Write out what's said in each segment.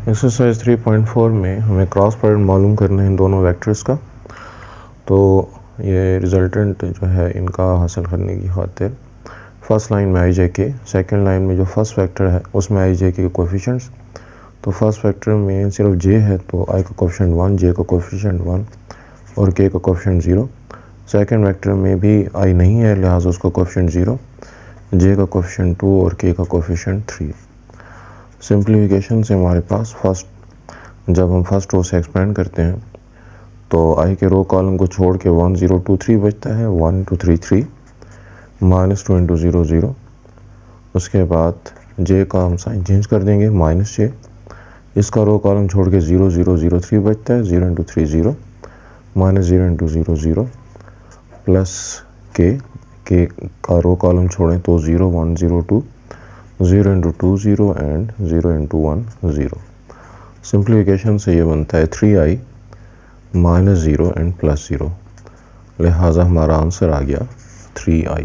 Exercise 3.4 में हमें cross product मालूम करना है इन दोनों वेक्टर्स का। तो ये रिजल्टेंट जो है इनका हासिल करने की खातिर फर्स्ट लाइन में आई जे के, सेकेंड लाइन में जो फर्स्ट वेक्टर है उसमें आई जे के कोफिशिएंट्स। तो फर्स्ट वेक्टर में सिर्फ जे है तो आई का कोफिशिएंट 1, जे का कोफिशिएंट 1 और के का कोफिशिएंट 0। सेकेंड वेक्टर में भी आई नहीं है लिहाजा उसका कोफिशिएंट 0, जे का कोफिशिएंट 2 और के का कोफिशिएंट 3। सिंप्लीफिकेशन से हमारे पास जब हम फर्स्ट रो से एक्सपेंड करते हैं तो आई के रो कॉलम को छोड़ के 1 0 2 3 बचता है। 1 2 3 3 -2 इंटू 0 0। उसके बाद जे का हम साइन चेंज कर देंगे -j। इसका रो कॉलम छोड़ के 0 0 0 3 बचता है। 0 इंटू 3 0 -0 इंटू 0 0 प्लस के का रो कॉलम छोड़ें तो 0 1 0 2 0 इंटू 2 0 एंड 0 इंटू 1 0। सिंप्लीफिकेशन से ये बनता है 3i -0 एंड +0। लिहाजा हमारा आंसर आ गया 3i।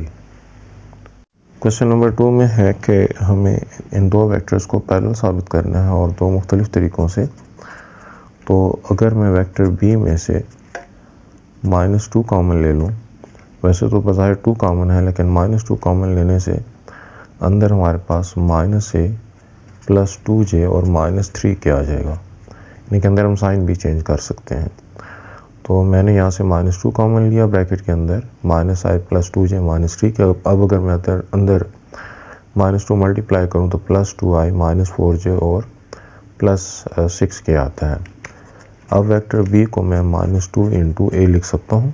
क्वेश्चन नंबर 2 में है कि हमें इन दो वेक्टर्स को पैरेलल साबित करना है और दो मुख्तलिफ तरीक़ों से। तो अगर मैं वेक्टर b में से -2 कॉमन ले लूँ, वैसे तो बज़ाहिर 2 कॉमन है लेकिन -2 कॉमन लेने से अंदर हमारे पास -a +2j और -3k आ जाएगा। यानी कि अंदर हम साइन भी चेंज कर सकते हैं। तो मैंने यहाँ से -2 कॉमन लिया ब्रैकेट के अंदर, -i +2j -3k। अब अगर मैं अंदर -2 मल्टीप्लाई करूँ तो +2i -4j और +6k आता है। अब वेक्टर b को मैं -2 इंटू a लिख सकता हूँ,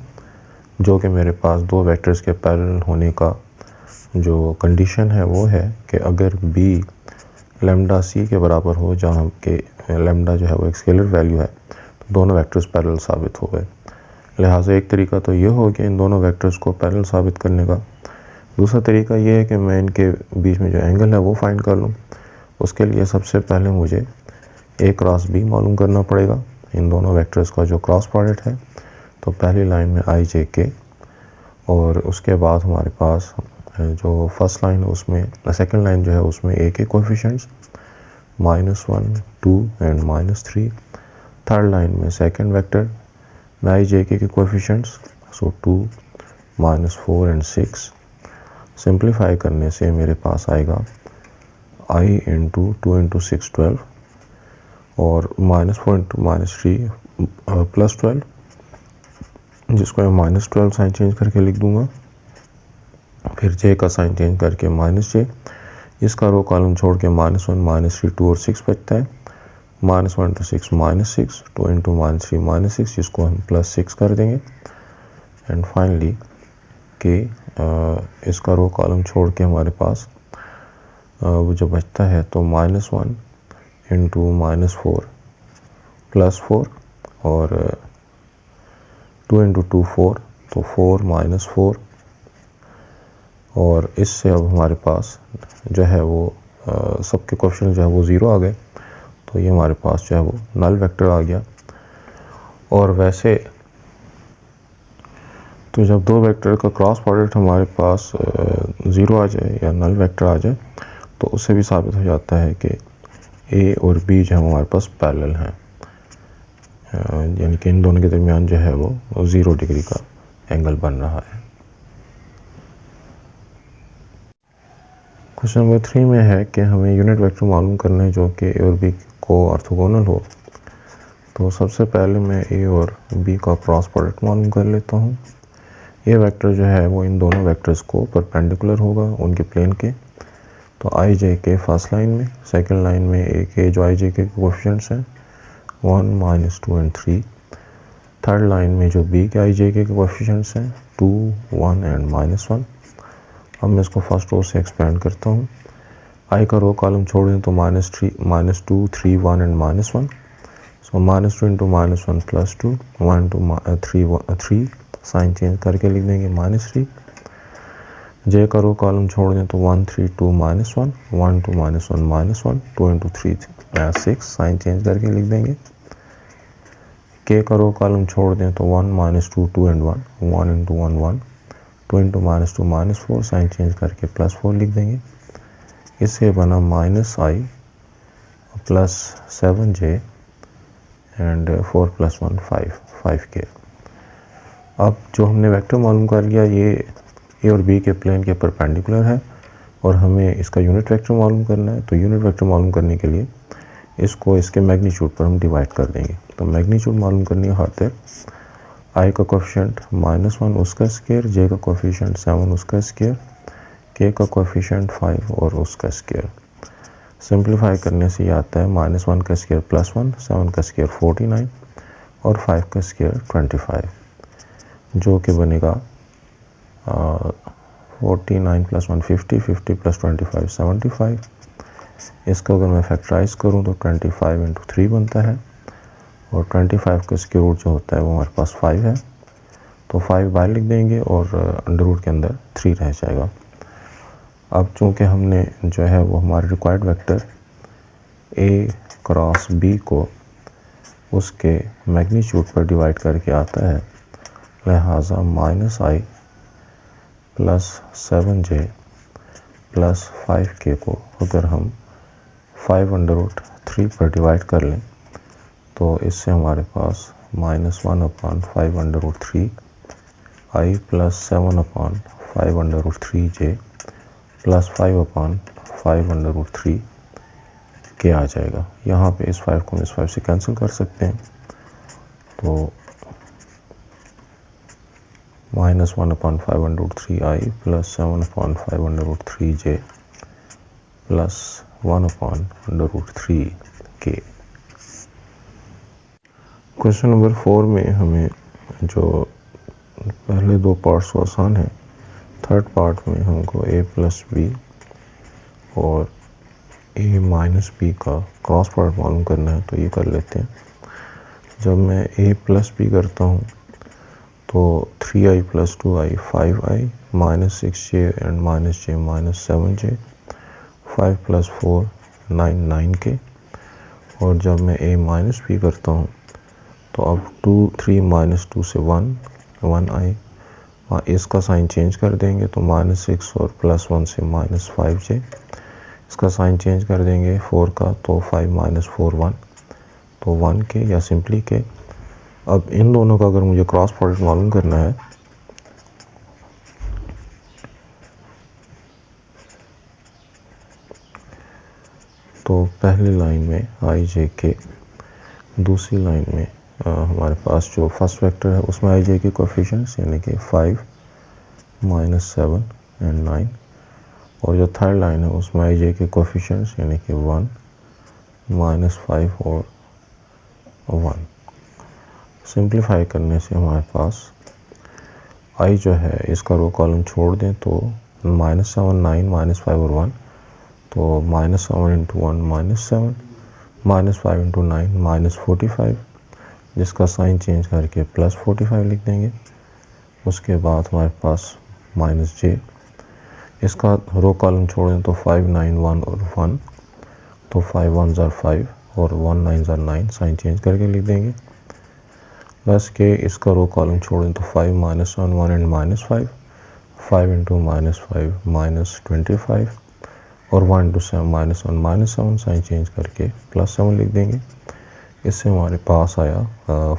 जो कि मेरे पास दो वेक्टर्स के पैरेलल होने का जो कंडीशन है वो है कि अगर b लैम्डा c के बराबर हो, जहाँ के लैम्डा जो है वो एक स्केलर वैल्यू है, तो दोनों वेक्टर्स पैरेलल साबित हो गए। लिहाजा एक तरीका तो ये हो कि इन दोनों वेक्टर्स को पैरेलल साबित करने का। दूसरा तरीका ये है कि मैं इनके बीच में जो एंगल है वो फाइंड कर लूँ। उसके लिए सबसे पहले मुझे a क्रॉस b मालूम करना पड़ेगा, इन दोनों वेक्टर्स का जो क्रॉस प्रोडक्ट है। तो पहली लाइन में आई जे के और उसके बाद हमारे पास जो फर्स्ट लाइन है उसमें सेकंड लाइन जो है उसमें a के कोफिशिएंट्स -1 2 एंड -3। थर्ड लाइन में सेकंड वेक्टर में आई जे के कोफिशिएंट्स सो 2 -4 एंड 6। सिंप्लीफाई करने से मेरे पास आएगा i इंटू 2 इंटू 6 12 और -4 इंटू -3 +12, जिसको मैं -12 साइन चेंज करके लिख दूंगा। फिर j का साइन चेंज करके -j। इसका रो कॉलम छोड़ के -1 -3 2 और 6 बचता है। -1 इंटू 6 -6 2 इंटू -3 -6, जिसको हम +6 कर देंगे। एंड फाइनली के इसका रो कॉलम छोड़ के हमारे पास वो जो बचता है तो -1 इंटू -4 +4 और 2 इंटू 2 4, तो 4 -4। और इससे अब हमारे पास जो है वो सबके कोफिशिएंट जो है वो 0 आ गए। तो ये हमारे पास जो है वो नल वेक्टर आ गया। और वैसे तो जब दो वेक्टर का क्रॉस प्रोडक्ट हमारे पास 0 आ जाए या नल वेक्टर आ जाए तो उससे भी साबित हो जाता है कि a और b जो है हमारे पास पैरेलल हैं, यानी कि इन दोनों के दरमियान जो है वो 0 डिग्री का एंगल बन रहा है। क्वेश्चन नंबर 3 में है कि हमें यूनिट वेक्टर मालूम करना है जो कि a और b को ऑर्थोगोनल हो। तो सबसे पहले मैं a और b का क्रॉस प्रोडक्ट मालूम कर लेता हूँ। ये वेक्टर जो है वो इन दोनों वेक्टर्स को परपेंडिकुलर होगा उनके प्लेन के। तो आई जे के फर्स्ट लाइन में, सेकंड लाइन में a के जो आई जे के कोफिशिएंट्स हैं 1 -2 एंड 3। थर्ड लाइन में जो b के आई जे के कोफिशिएंट्स हैं 2 1 एंड -1। अब मैं इसको फर्स्ट रो से एक्सपेंड करता हूँ। i का रो कॉलम छोड़ दें तो -2 3 1 and -1। So -2 into -1 +2 1 into 3 sign change करके लिख देंगे -3। j का रो कॉलम छोड़ दें तो 1 3 2 -1 1 2 -1 -1 2 इंटू 3 6 साइन चेंज करके लिख देंगे। k का रो कॉलम छोड़ दें तो 1 -2 2 and 1 1 into 1 1 2 into -2 -4 sign change करके +4 लिख देंगे। इससे बना -i plus 7j and 4 + 1 5k। अब जो हमने वेक्टर मालूम कर लिया ये ए और बी के प्लेन के परपेंडिकुलर है और हमें इसका यूनिट वेक्टर मालूम करना है। तो यूनिट वेक्टर मालूम करने के लिए इसको इसके मैग्नीट्यूड पर हम डिवाइड कर देंगे। तो मैग्नीट्यूड मालूम करने की खातिर आई का कोफिशिएंट -1 उसका स्क्वायर, जे का कोफिशिएंट 7 उसका स्क्वायर, के का कोफिशिएंट 5 और उसका स्क्वायर। सिंप्लीफाई करने से ये आता है -1 का स्क्वायर +1, 7 का स्क्वायर 49 और 5 का स्क्वायर 25, जो कि बनेगा 49 + 1 50, 50 + 25 75। इसका अगर मैं फैक्टराइज करूं तो 25 × 3 बनता है और 25 का स्क्वायर रूट जो होता है वो हमारे पास 5 है। तो 5 बाहर लिख देंगे और अंडर रूट के अंदर 3 रह जाएगा। अब चूँकि हमने जो है वो हमारे required vector a cross b को उसके मैग्नीट्यूड पर डिवाइड करके आता है, लिहाजा -i + 7j + 5k को अगर हम 5√3 पर डिवाइड कर लें तो इससे हमारे पास -1/5√3 i + 7/5√3j + 5/5√3 के आ जाएगा। यहाँ पे इस 5 को हम इस 5 से कैंसिल कर सकते हैं। तो -1/5√3i + 7/5√3j + 1/√3k। Question number 4 में हमें जो पहले दो पार्ट्स वो आसान है, थर्ड पार्ट में हमको a + b और a - b का क्रॉस प्रोडक्ट मालूम करना है। तो ये कर लेते हैं। जब मैं a + b करता हूँ तो 3i + 2i 5i -6j and -j -7j 5 + 4 9k। और जब मैं a - b करता हूँ तो अब 3 - 2 से 1i, इसका साइन चेंज कर देंगे तो -6 और +1 से -5j, इसका साइन चेंज कर देंगे 4 का तो 5 - 4 1, तो 1k या सिंपली k। अब इन दोनों का अगर मुझे क्रॉस प्रोडक्ट मालूम करना है तो पहली लाइन में i j k, दूसरी लाइन में हमारे पास जो फर्स्ट वेक्टर है उसमें i j के कोफिशिएंट्स यानी कि 5 -7 एंड 9, और जो थर्ड लाइन है उसमें i j के कोफिशिएंट्स यानी कि 1 -5 और 1। सिंप्लीफाई करने से हमारे पास i जो है इसका रो कॉलम छोड़ दें तो -7 9 -5 और 1, तो -7 × 1 -7, -5 × 9 -45, जिसका साइन चेंज करके +45 लिख देंगे। उसके बाद हमारे पास -j, इसका रो कॉलम छोड़ दें तो 5 9 1 और 1, तो 5 1s are 5 और 1 9s are 9, साइन चेंज करके लिख देंगे। प्लस के इसका रो कॉलम छोड़ें तो 5 - 1 1 एंड -5, 5 × -5 -25 और 1 × 7 -1 -7, साइन चेंज करके +7 लिख देंगे। इससे हमारे पास आया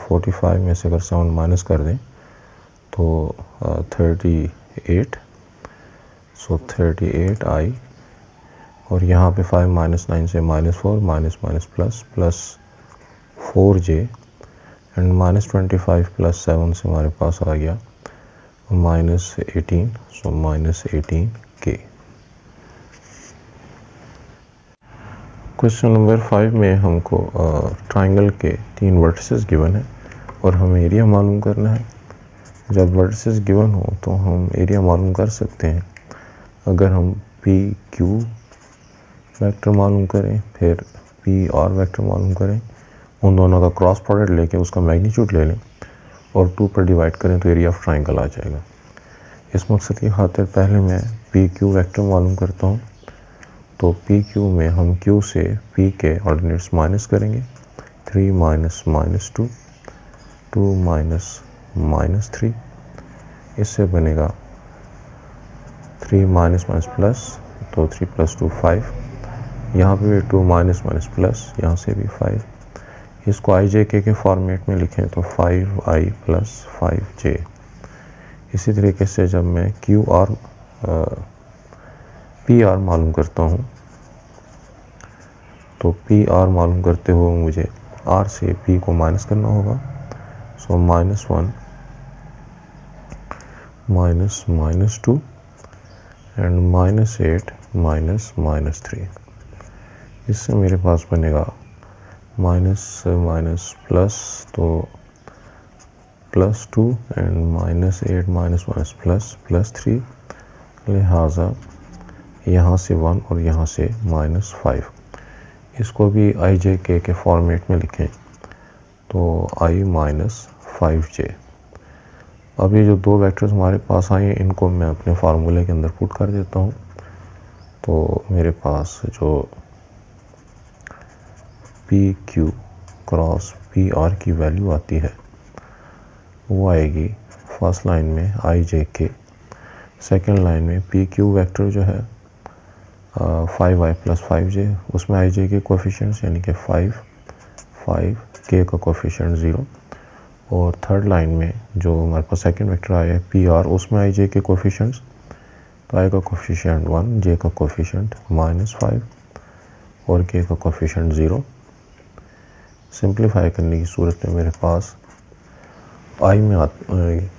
45 में से अगर 7 माइनस कर दें तो 38, सो 38i, और यहाँ पे 5 - 9 से -4 प्लस 4j एंड -25 + 7 से हमारे पास आ गया -18, सो -18k। क्वेश्चन नंबर 5 में हमको ट्राइंगल के 3 वर्टिसेस गिवन है और हमें एरिया मालूम करना है। जब वर्टिसेस गिवन हो तो हम एरिया मालूम कर सकते हैं अगर हम पी क्यू वेक्टर मालूम करें, फिर पी आर वेक्टर मालूम करें, उन दोनों का क्रॉस प्रोडक्ट लेके उसका मैग्नीट्यूड ले लें और 2 पर डिवाइड करें तो एरिया ऑफ ट्राइंगल आ जाएगा। इस मकसद की खातिर पहले मैं पी क्यू वेक्टर मालूम करता हूँ। तो पी क्यू में हम क्यू से पी के ऑर्डिनेट्स माइनस करेंगे, 3 - -2, 2 - -3, इससे बनेगा 3 - प्लस, तो 3 + 2 5, यहाँ पे भी 2 माइनस माइनस प्लस, यहाँ से भी 5। इसको आई जे के फॉर्मेट में लिखें तो 5i प्लस 5j। इसी तरीके से जब मैं क्यू आर पी आर मालूम करता हूँ तो पी आर मालूम करते हुए मुझे आर से पी को माइनस करना होगा। सो -1 माइनस -2 एंड -8 माइनस -3। इससे मेरे पास बनेगा माइनस माइनस प्लस तो +2 एंड -8 माइनस माइनस +3। लिहाजा यहाँ से 1 और यहाँ से -5। इसको भी आई जे के फॉर्मेट में लिखें तो i माइनस 5j। अब ये जो दो वेक्टर्स हमारे पास आए हैं इनको मैं अपने फार्मूले के अंदर पुट कर देता हूँ। तो मेरे पास जो P Q cross P R की वैल्यू आती है वो आएगी फर्स्ट लाइन में आई जे के, सेकेंड लाइन में पी क्यू वेक्टर जो है 5i प्लस 5j, उसमें आई जे के कोफिशिएंट्स यानी कि 5 k का कोफिशिएंट 0, और थर्ड लाइन में जो हमारे पास सेकंड वेक्टर आया है पी आर, उसमें आई जे के कोफिशिएंट्स, तो आई का कोफिशिएंट 1, जे का कोफिशिएंट -5 और के का कोफिशिएंट 0। सिंप्लीफाई करने की सूरत में मेरे पास आई में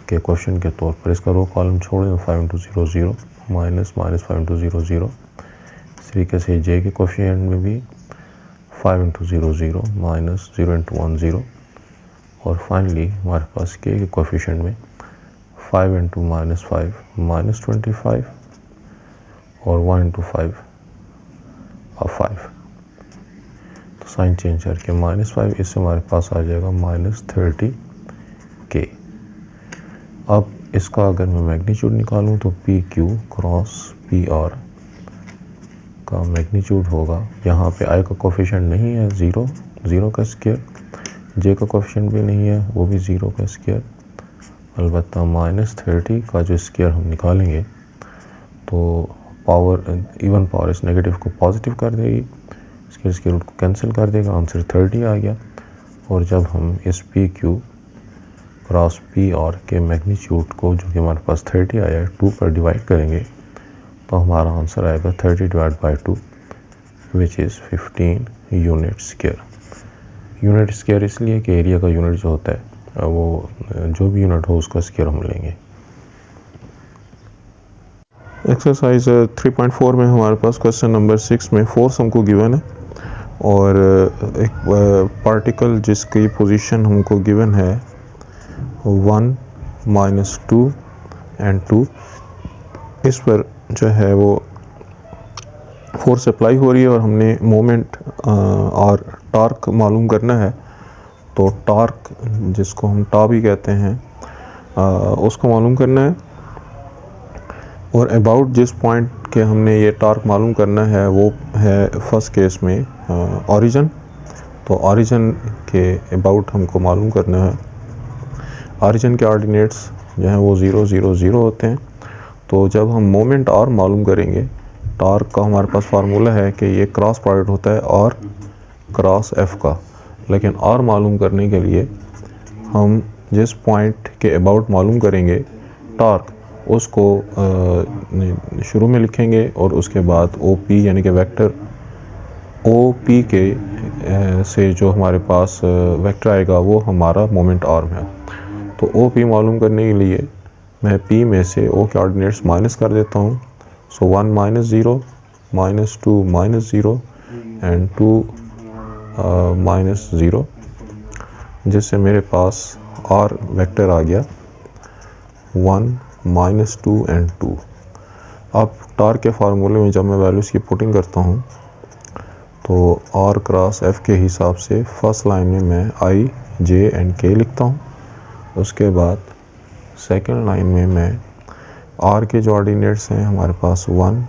के क्वेश्चन के तौर पर इसका रो कॉलम छोड़ दें 5 × 0 0 माइनस -5 × 0 0। इस तरीके से जे के कोफिशिएंट में भी 5 × 0 0 माइनस 0 × 1 0, और फाइनली हमारे पास के कोफिशिएंट में 5 × -5 -25 और 1 × 5 5। तो साइन चेंज करके -5, इससे हमारे पास आ जाएगा -30k। अब इसका अगर मैं मैग्नीट्यूड निकालूं तो P Q cross P R का मैग्नीट्यूड होगा, यहाँ पे आई का कोफिशिएंट नहीं है 0 का स्क्वायर, जे का कोफिशिएंट भी नहीं है वो भी 0 का स्क्वायर, अलबत्ता -30 का जो स्क्वायर हम निकालेंगे तो पावर इवन पावर इस नेगेटिव को पॉजिटिव कर देगी, इसके रूट को कैंसिल कर देगा, आंसर 30 आ गया। और जब हम इस P Q cross P R के मैग्नीट्यूड को जो कि हमारे पास 30 आया है 2 पर डिवाइड करेंगे तो हमारा आंसर आएगा 30/2 which is 15 unit square. Unit square इसलिए कि एरिया का यूनिट जो होता है वो जो भी यूनिट हो उसका स्क्वायर हम लेंगे। एक्सरसाइज 3.4 में हमारे पास क्वेश्चन नंबर 6 में फोर्स हमको गिवन है और एक पार्टिकल जिसकी पोजीशन हमको गिवन है 1 -2 एंड 2, इस पर जो है वो फोर्स अप्लाई हो रही है और हमने मोमेंट और टॉर्क मालूम करना है। तो टॉर्क जिसको हम टॉ भी कहते हैं उसको मालूम करना है, और अबाउट जिस पॉइंट के हमने ये टॉर्क मालूम करना है वो है फर्स्ट केस में ओरिजिन। तो ओरिजिन के अबाउट हमको मालूम करना है। ओरिजिन के ऑर्डिनेट्स जो हैं वो 0 0 0 होते हैं। तो जब हम मोमेंट और मालूम करेंगे, टॉर्क का हमारे पास फार्मूला है कि ये क्रॉस प्रोडक्ट होता है और क्रॉस एफ का, लेकिन और मालूम करने के लिए हम जिस पॉइंट के अबाउट मालूम करेंगे टॉर्क, उसको शुरू में लिखेंगे और उसके बाद ओ पी यानी कि वेक्टर ओ पी के से जो हमारे पास वेक्टर आएगा वो हमारा मोमेंट आर्म है। तो ओ पी मालूम करने के लिए मैं पी में से ओ के ऑर्डिनेट्स माइनस कर देता हूँ। सो 1 -0 -2 -0 एंड 2 -0, जिससे मेरे पास आर वेक्टर आ गया 1 -2 एंड 2। अब टॉर्क के फार्मूले में जब मैं वैल्यूज़ की पुटिंग करता हूँ तो आर क्रॉस एफ के हिसाब से फर्स्ट लाइन में मैं आई जे एंड के लिखता हूँ। उसके बाद सेकंड लाइन में मैं आर के जो ऑर्डिनेट्स हैं हमारे पास 1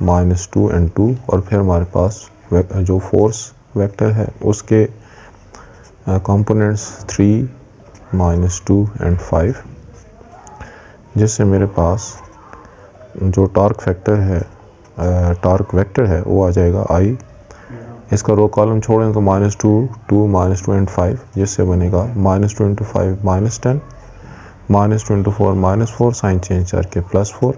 -2 एंड 2, और फिर हमारे पास जो फोर्स वेक्टर है उसके कंपोनेंट्स 3 -2 एंड 5, जिससे मेरे पास जो टॉर्क वेक्टर है वो आ जाएगा आई इसका रो कॉलम छोड़ें तो -2, 2, -2 एंड 5, जिससे बनेगा -2 इंटू 5 -10, -2 इंटू 4 -4, साइन चेंज करके +4।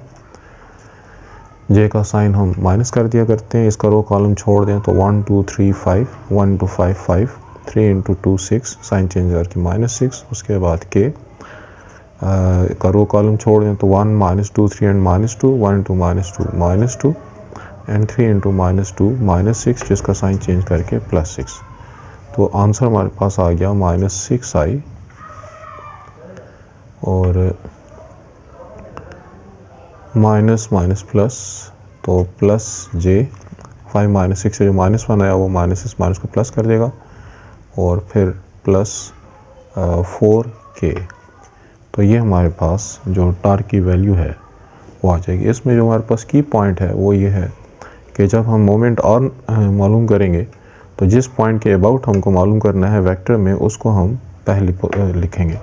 जे का साइन हम माइनस कर दिया करते हैं। इसका रो कॉलम छोड़ दें तो 1, 2, 3, 5, 1 इंटू 5 5, 3 इंटू 2 6, साइन चेंज करके -6। उसके बाद के का रो कॉलम छोड़ दें तो 1, -2, 3 एंड -2, 1 इंटू -2 -2 एंड 3 इंटू -2 -6, जिसका साइन चेंज करके +6। तो आंसर हमारे पास आ गया -6i और माइनस माइनस प्लस, तो प्लस j, 5 -6 से जो -1 आया वो माइनस को प्लस कर देगा और फिर प्लस 4k। तो ये हमारे पास जो टार की वैल्यू है वो आ जाएगी। इसमें जो हमारे पास की पॉइंट है वो ये है कि जब हम मोमेंट और मालूम करेंगे तो जिस पॉइंट के अबाउट हमको मालूम करना है वेक्टर में, उसको हम पहले लिखेंगे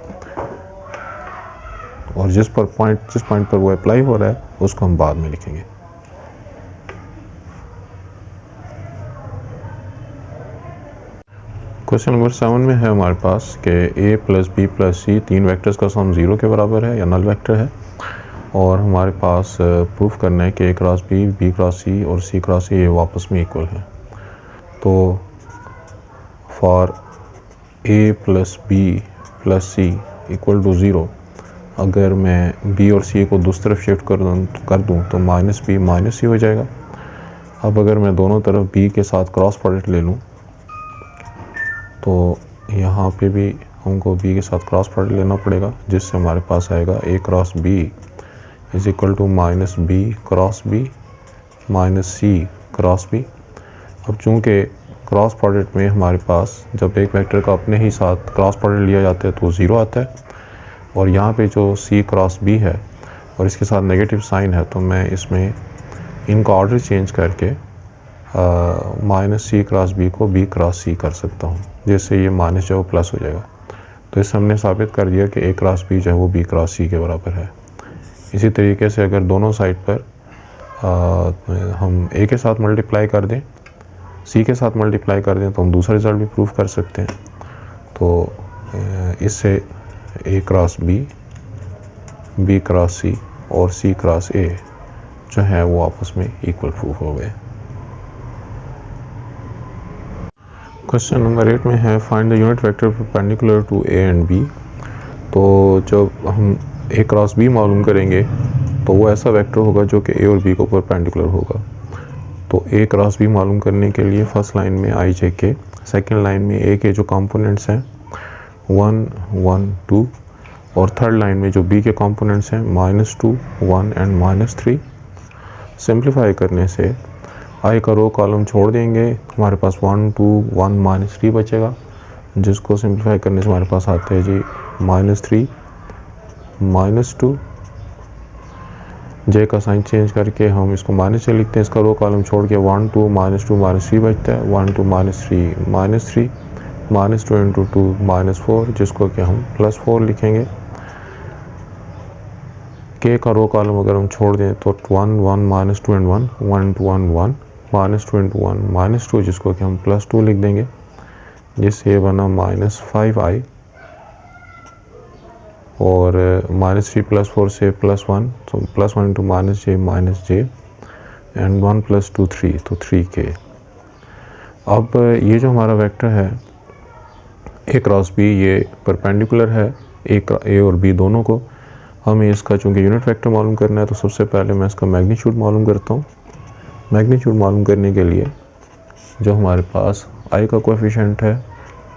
और जिस पॉइंट पर वो अप्लाई हो रहा है उसको हम बाद में लिखेंगे। क्वेश्चन नंबर 7 में है हमारे पास कि a प्लस बी प्लस सी तीन वेक्टर्स का सम 0 के बराबर है या नल वेक्टर है और हमारे पास प्रूफ करना है कि a cross B, B cross C और सी क्रॉस ए आपस में इक्वल है। तो for a plus B plus C equal to 0, अगर मैं b और c को दूसरी तरफ शिफ्ट कर दूं तो -b -c हो जाएगा। अब अगर मैं दोनों तरफ b के साथ क्रॉस प्रोडक्ट ले लूं तो यहाँ पे भी हमको b के साथ क्रॉस प्रोडक्ट लेना पड़ेगा, जिससे हमारे पास आएगा a cross b is equal to -b cross b -c cross b। अब चूँकि क्रॉस प्रोडक्ट में हमारे पास जब एक वेक्टर का अपने ही साथ क्रॉस प्रोडक्ट लिया जाता है तो 0 आता है और यहाँ पे जो c क्रॉस b है और इसके साथ नेगेटिव साइन है, तो मैं इसमें इनका ऑर्डर चेंज करके -c क्रॉस b को b क्रॉस c कर सकता हूँ, जिससे ये माइनस जो है वो प्लस हो जाएगा। तो इससे हमने साबित कर दिया कि a क्रॉस b जो है वो b क्रॉस c के बराबर है। इसी तरीके से अगर दोनों साइड पर हम a के साथ मल्टीप्लाई कर दें, c के साथ मल्टीप्लाई कर दें तो हम दूसरा रिजल्ट भी प्रूफ कर सकते हैं। तो इससे a cross b, b cross c और c क्रॉस a जो है वो आपस में इक्वल प्रूफ हो गए। क्वेश्चन नंबर 8 में है find the unit vector perpendicular to a and b। तो जब हम a क्रॉस b मालूम करेंगे तो वो ऐसा वेक्टर होगा जो कि a और b को परपेंडिकुलर होगा। तो a क्रॉस b मालूम करने के लिए फर्स्ट लाइन में i j k, second line में a के जो कंपोनेंट्स हैं 1, 1, 2 और थर्ड लाइन में जो b के कंपोनेंट्स हैं -2, 1 एंड -3। सिंप्लीफाई करने से i का रो कॉलम छोड़ देंगे, हमारे पास 1, 2, 1, -3 बचेगा, जिसको सिंप्लीफाई करने से हमारे पास आते हैं जी -3, -2। j का साइन चेंज करके हम इसको माइनस से लिखते हैं। इसका रो कॉलम छोड़ के 1, 2, -2, -3 बचता है, 1, 2, -3, -2 इंटू 2 -4, जिसको कि हम +4 लिखेंगे। k का रो कॉलम अगर हम छोड़ दें तो 1, 1, -2 एंड 1, 1 इंटू 1 1, -2 इंटू 1 -2, जिसको कि हम +2 लिख देंगे, जिससे ये बना -5i और -3 + 4 से +1, तो +1 इंटू -j एंड 1 + 2 3, तो 3k। अब ये जो हमारा वेक्टर है a क्रॉस b, ये परपेंडिकुलर है a और b दोनों को। हमें इसका चूँकि यूनिट वेक्टर मालूम करना है तो सबसे पहले मैं इसका मैग्नीट्यूड मालूम करता हूँ। मैग्नीट्यूड मालूम करने के लिए जो हमारे पास i का कोएफिशिएंट है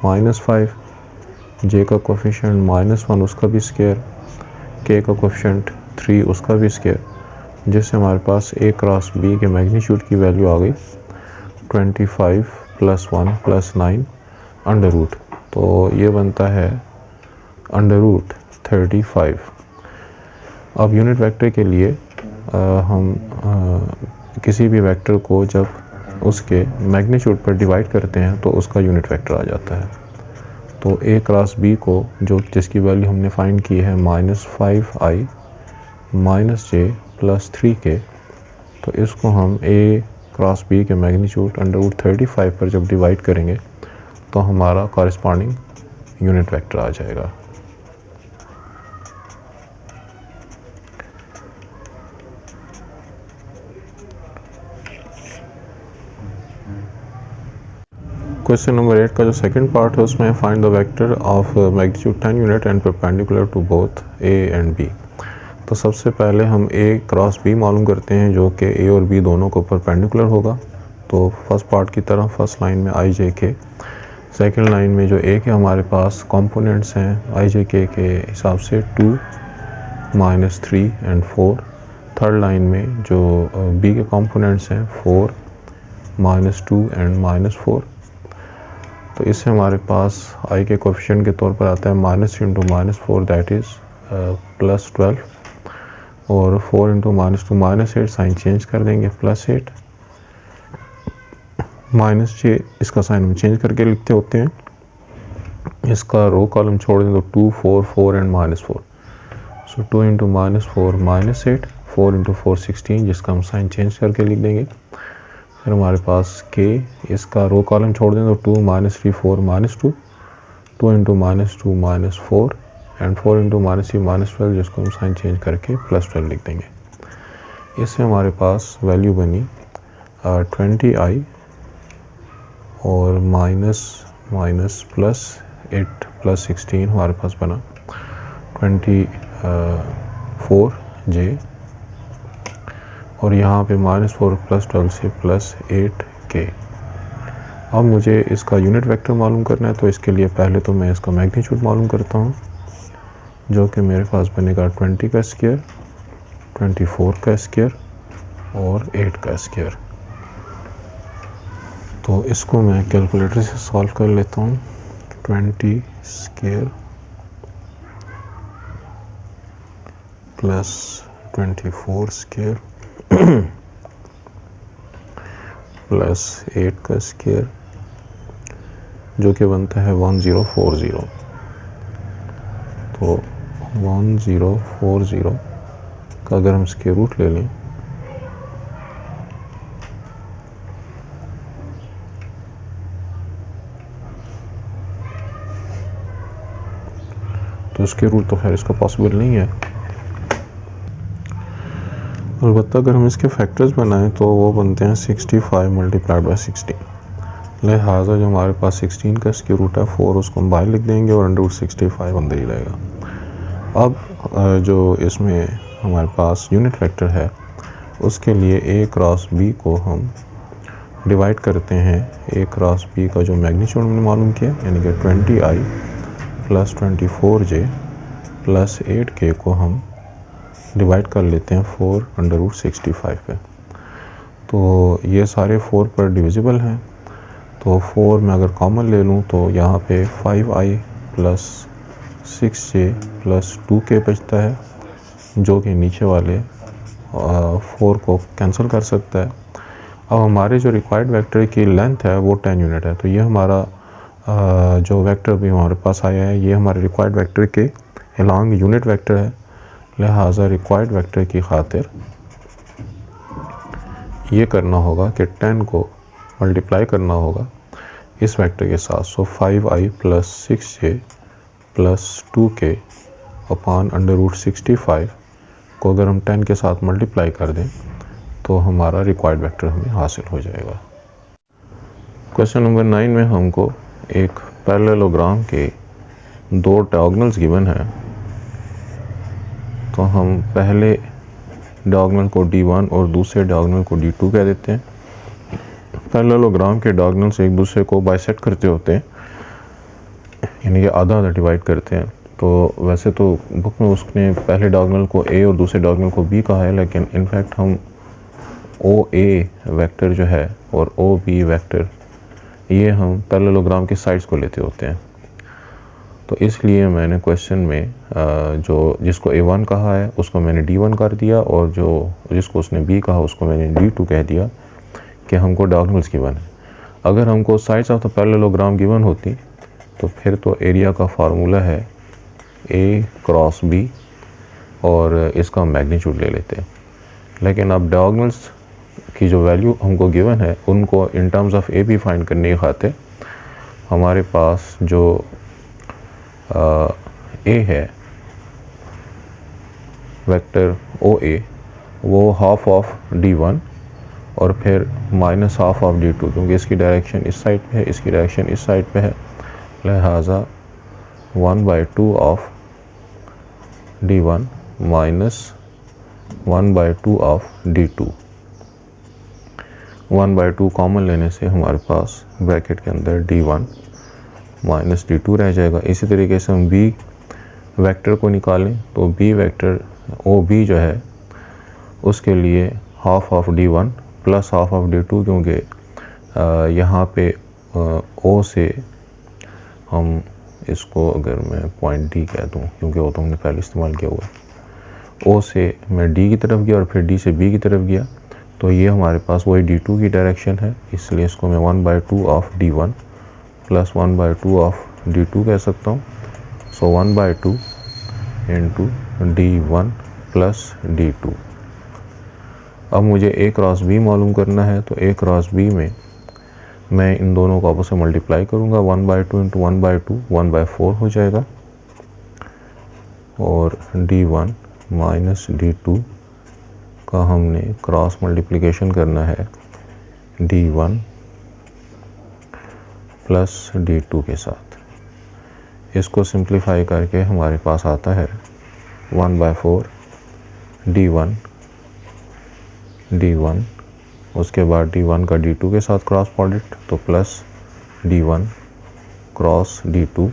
-5, j का कोएफिशिएंट -1 उसका भी स्क्वायर, k का कोएफिशिएंट 3 उसका भी स्क्वायर, जिससे हमारे पास a क्रॉस b के मैग्नीट्यूड की वैल्यू आ गई 25 + 1 + 9 अंडर रूट। तो ये बनता है √35। अब यूनिट वेक्टर के लिए हम किसी भी वेक्टर को जब उसके मैग्नीट्यूड पर डिवाइड करते हैं तो उसका यूनिट वेक्टर आ जाता है। तो a क्रॉस b को जिसकी वैल्यू हमने फाइंड की है -5i - j + 3k, तो इसको हम a क्रॉस बी के मैग्नीट्यूड √35 पर जब डिवाइड करेंगे तो हमारा कॉरेस्पॉन्डिंग यूनिट वेक्टर आ जाएगा। क्वेश्चन नंबर 8 का जो सेकंड पार्ट है उसमें find the vector of magnitude 10 unit and perpendicular to both a and b. तो सबसे पहले हम ए क्रॉस बी मालूम करते हैं जो कि ए और बी दोनों को परपेंडिकुलर होगा। तो फर्स्ट पार्ट की तरह फर्स्ट लाइन में आई जे के, सेकेंड लाइन में जो ए के हमारे पास कंपोनेंट्स हैं आई जे के हिसाब से 2, -3 एंड 4। थर्ड लाइन में जो बी के कंपोनेंट्स हैं 4, -2 एंड -4। तो इससे हमारे पास आई के कोफिशिएंट के तौर पर आता है -3 × -4 दैट इज़ +12 और 4 × -2 -8, साइन चेंज कर देंगे +8, -j इसका साइन हम चेंज करके लिखते होते हैं। इसका रो कॉलम छोड़ दें तो 2, 4, 4 एंड -4। सो 2 × -4 -8, 4 × 4 16 जिसका हम साइन चेंज करके लिख देंगे। फिर हमारे पास k, इसका रो कॉलम छोड़ दें तो 2, -3, 4 -2, 2 × -2 -4 एंड 4 × -3 -12 जिसको हम साइन चेंज करके +12 लिख देंगे। इससे हमारे पास वैल्यू बनी 20i और -8 + 16 हमारे पास बना 24j और यहाँ पे -4 + 12 से +8k। अब मुझे इसका यूनिट वेक्टर मालूम करना है तो इसके लिए पहले तो मैं इसका मैग्नीट्यूड मालूम करता हूँ जो कि मेरे पास बनेगा 20 का स्क्वायर, 24 का स्क्वायर और 8 का स्क्वायर। तो इसको मैं कैलकुलेटर से सॉल्व कर लेता हूँ। 20 स्क्वायर + 24 स्क्वायर +8 का स्क्वायर जो कि बनता है 1040। तो 1040 का अगर हम स्क्वायर रूट ले लें तो स्क्वायर रूट तो खैर इसका पॉसिबल नहीं है। अलबत्ता अगर हम इसके फैक्टर्स बनाएं तो वो बनते हैं 65 × 16। लिहाजा जो हमारे पास 16 का स्क्वायर रूट है 4 उसको हम बाहर लिख देंगे और √65 अंदर ही रहेगा। अब जो इसमें हमारे पास यूनिट वेक्टर है उसके लिए a क्रॉस b को हम डिवाइड करते हैं। a क्रॉस b का जो मैग्नीट्यूड हमने मालूम किया यानी कि 20i + 24j + 8k को हम डिवाइड कर लेते हैं 4 √65 पे। तो ये सारे 4 पर डिविजिबल हैं। तो 4 में अगर कॉमन ले लूँ तो यहाँ पे 5i + 6j + 2k बचता है जो कि नीचे वाले 4 को कैंसिल कर सकता है। अब हमारे जो रिक्वायर्ड वेक्टर की लेंथ है वो 10 यूनिट है। तो ये हमारा जो वेक्टर भी हमारे पास आया है ये हमारे रिक्वायर्ड वेक्टर के अलॉन्ग यूनिट वेक्टर है। लिहाजा रिक्वायर्ड वेक्टर की खातिर ये करना होगा कि 10 को मल्टीप्लाई करना होगा इस वेक्टर के साथ। सो 5i + 6j + 2k अपॉन √65 को अगर हम 10 के साथ मल्टीप्लाई कर दें तो हमारा रिक्वायर्ड वेक्टर हमें हासिल हो जाएगा। क्वेश्चन नंबर 9 में हमको एक पैरेललोग्राम के 2 डायगोनल्स गिवन है। तो हम पहले डायगोनल को D1 और दूसरे डायगोनल को D2 कह देते हैं। पैरेललोग्राम के डायगोनल्स एक दूसरे को बाइसेक्ट करते होते हैं यानी कि आधा आधा डिवाइड करते हैं। तो वैसे तो बुक में उसने पहले डायगोनल को A और दूसरे डायगोनल को B कहा है, लेकिन इनफैक्ट हम OA वेक्टर जो है और OB वेक्टर ये हम पैरेललोग्राम की साइड्स को लेते होते हैं। तो इसलिए मैंने क्वेश्चन में जो जिसको A1 कहा है उसको मैंने D1 कर दिया और जो जिसको उसने B कहा उसको मैंने D2 कह दिया कि हमको डायगोनल्स गिवन है। अगर हमको sides of the parallelogram given होती तो फिर तो एरिया का फार्मूला है A क्रॉस B और इसका मैग्नीट्यूड ले लेते। लेकिन अब डायगोनल्स की जो वैल्यू हमको गिवन है उनको in terms of a b find करने की खातिर हमारे पास जो ए है वेक्टर ओ ए वो हाफ ऑफ d1 और फिर माइनस हाफ ऑफ d2, क्योंकि इसकी डायरेक्शन इस साइड पे है, इसकी डायरेक्शन इस साइड पे है, लिहाजा 1/2 of d1 minus 1/2 of d2। 1/2 common लेने से हमारे पास ब्रैकेट के अंदर d1 माइनस d2 रह जाएगा। इसी तरीके से हम b वेक्टर को निकालें तो b वेक्टर ओ बी जो है उसके लिए half of d1 plus half of d2, क्योंकि यहाँ पे ओ से हम इसको अगर मैं पॉइंट डी कह दूँ, क्योंकि वो तो हमने पहले इस्तेमाल किया हुआ है, ओ से मैं डी की तरफ गया और फिर डी से बी की तरफ गया, तो ये हमारे पास वही d2 की डायरेक्शन है, इसलिए इसको मैं 1/2 of d1 plus 1/2 of d2 कह सकता हूँ। सो 1/2 इंटू d1 प्लस d2। अब मुझे a क्रॉस b मालूम करना है, तो a क्रॉस b में मैं इन दोनों को आपस में मल्टीप्लाई करूँगा, 1/2 इंटू 1/2 1/4 हो जाएगा, और d1 माइनस d2 का हमने क्रॉस मल्टीप्लिकेशन करना है d1 प्लस d2 के साथ। इसको सिंप्लीफाई करके हमारे पास आता है 1/4 d1, उसके बाद d1 का d2 के साथ क्रॉस प्रोडक्ट तो प्लस d1 क्रॉस d2,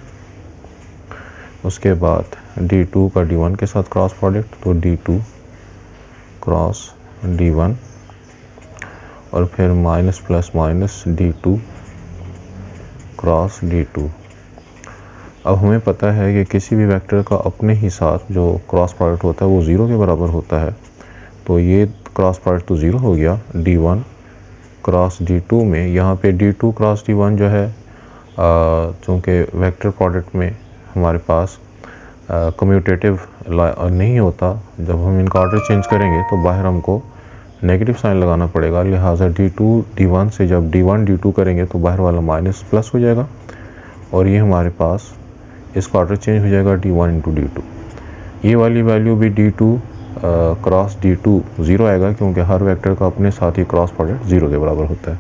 उसके बाद d2 का d1 के साथ क्रॉस प्रोडक्ट तो d2 क्रॉस d1, और फिर minus plus minus d2 cross d2। अब हमें पता है कि किसी भी वेक्टर का अपने ही साथ जो क्रॉस प्रोडक्ट होता है वो ज़ीरो के बराबर होता है, तो ये क्रॉस प्रोडक्ट तो ज़ीरो हो गया। d1 क्रॉस d2 में यहाँ पे d2 क्रॉस d1 जो है, चूँकि वेक्टर प्रोडक्ट में हमारे पास कम्यूटेटिव नहीं होता, जब हम इनका ऑर्डर चेंज करेंगे तो बाहर हमको नेगेटिव साइन लगाना पड़ेगा, लिहाजा d2 d1 से जब d1 d2 करेंगे तो बाहर वाला माइनस प्लस हो जाएगा, और ये हमारे पास इसका ऑर्डर चेंज हो जाएगा d1 इंटू d2। ये वाली वैल्यू भी d2 क्रॉस d2 ज़ीरो आएगा, क्योंकि हर वेक्टर का अपने साथ ही क्रॉस प्रोडक्ट ज़ीरो के बराबर होता है।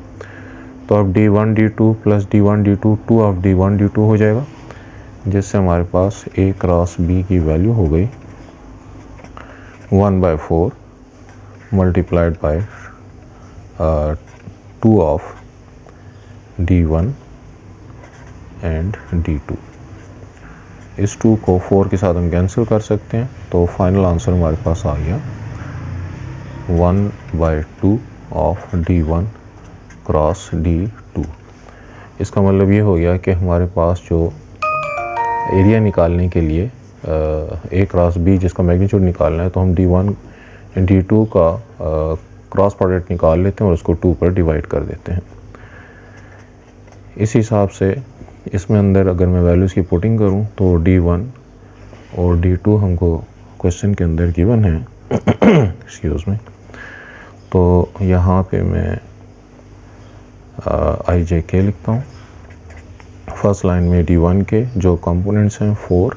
तो अब d1 d2 plus d1 d2 2 of d1 d2 हो जाएगा, जिससे हमारे पास a क्रॉस b की वैल्यू हो गई 1/4 multiplied by 2 of d1 and d2। इस 2 को 4 के साथ हम कैंसिल कर सकते हैं, तो फाइनल आंसर हमारे पास आ गया 1/2 ऑफ d1 क्रॉस d2। इसका मतलब ये हो गया कि हमारे पास जो एरिया निकालने के लिए a क्रॉस b जिसका मैग्नीट्यूड निकालना है, तो हम d1 d2 का क्रॉस प्रोडक्ट निकाल लेते हैं और उसको 2 पर डिवाइड कर देते हैं। इस हिसाब से इसमें अंदर अगर मैं वैल्यूज़ की पुटिंग करूं तो d1 और d2 हमको क्वेश्चन के अंदर गिवन है एक्सक्यूज़ मी। तो यहाँ पे मैं IJK लिखता हूँ। फर्स्ट लाइन में d1 के जो कंपोनेंट्स हैं 4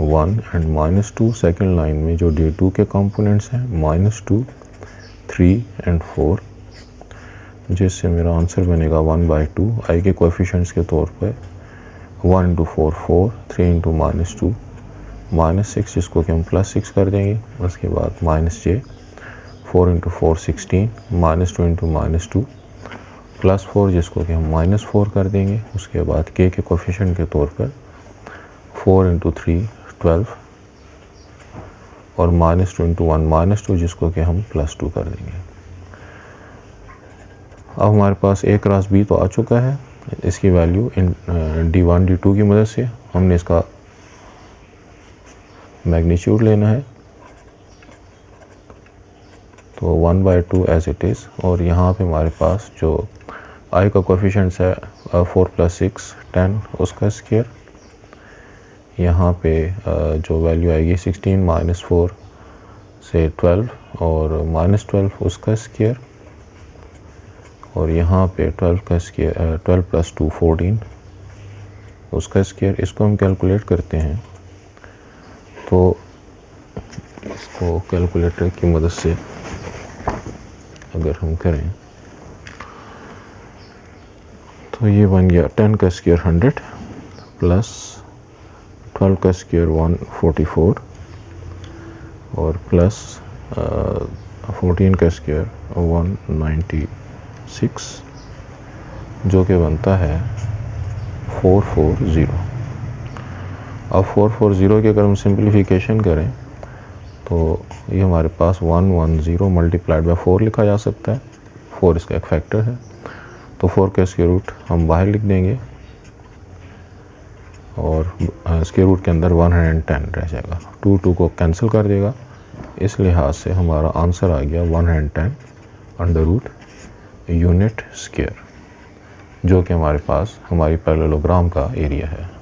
1 एंड -2, सेकंड लाइन में जो d2 के कंपोनेंट्स हैं -2 3 एंड 4, जिससे मेरा आंसर बनेगा 1/2 i के कोएफिशिएंट्स के तौर पे 1 इंटू 4 4, 3 इंटू -2 -6, जिसको कि हम +6 कर देंगे, उसके बाद -j 4 इंटू 4 16, -2 इंटू -2 +4, जिसको कि हम -4 कर देंगे, उसके बाद k के कोएफिशिएंट के तौर पर 4 इंटू 3 12, और -2 इंटू 1 -2, जिसको कि हम +2 कर देंगे। अब हमारे पास a क्रॉस b तो आ चुका है, इसकी वैल्यू इन d1 d2 की मदद से हमने इसका मैग्नीट्यूड लेना है, तो 1/2 एज इट इज़, और यहाँ पे हमारे पास जो i का कोएफिशिएंट्स है 4 + 6 10, उसका स्क्वायर, यहाँ पे जो वैल्यू आएगी 16 -4 से 12 और -12 उसका स्क्वायर, और यहाँ पे 12 का स्क्वायर 12 + 2 14 उसका स्क्वायर। इसको हम कैलकुलेट करते हैं, तो इसको कैलकुलेटर की मदद से अगर हम करें तो ये बन गया 10 का स्क्वायर 100 प्लस 12 का स्क्वायर 144 और प्लस 14 का स्क्वायर 196, जो कि बनता है 440। अब 440 की अगर हम सिंप्लीफिकेशन करें तो ये हमारे पास 110 मल्टीप्लाइड बाय 4 लिखा जा सकता है। 4 इसका एक फैक्टर है, तो 4 का स्क्वायर रूट हम बाहर लिख देंगे और स्क्वायर रूट के अंदर 110 रह जाएगा। 2 को कैंसिल कर देगा, इस लिहाज से हमारा आंसर आ गया 110 √ यूनिट स्क्वायर, जो कि हमारे पास हमारी पैरेललोग्राम का एरिया है।